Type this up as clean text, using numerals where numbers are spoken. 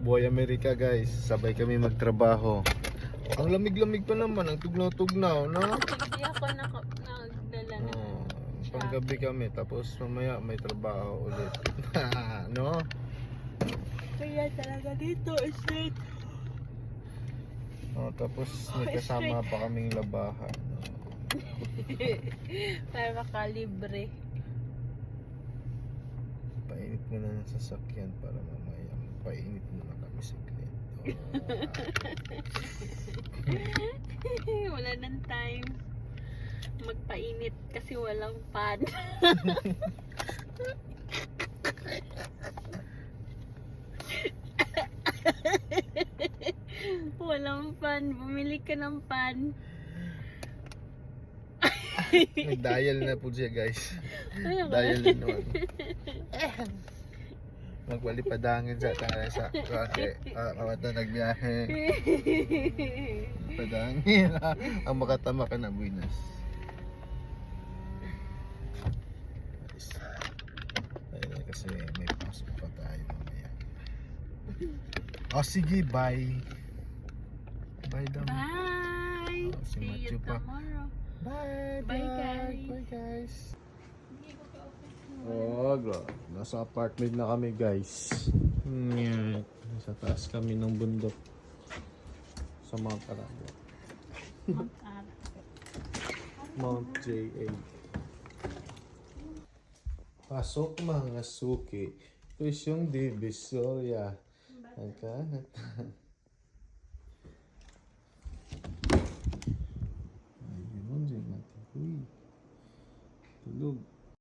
Buhay Amerika guys, sabay kami magtrabaho. Ang lamig-lamig pa naman, ang tugnaw-tugnaw, no? Hindi ako nagdala na. Panggabi kami, tapos mamaya may trabaho ulit. No? Kaya talaga dito, shit. Tapos may kasama pa kaming labahan. Para makalibre. Painit muna ng sasakyan para mamaya painit muna kami saglit. Wala nang time magpainit kasi walang pan. Walang pan. Bumili ka ng pan. Nag-dial na po siya guys. Dial din naman. Magwalipadangin sa kasi kawata nagbiyahe. Padangin. Ang makatama ka na buinas. Ayun kasi may pasok pa tayo mamaya. Sige, bye. Bye daw. Bye. Si See you Matthew pa. tomorrow. Bye, Bye, guys. Bye guys. Nasa apartment na kami guys. Nasa taas kami ng bundok. Sa Mount Arabia. Mount JA. Pasok mga suki. Ito yung Divisoria. Ang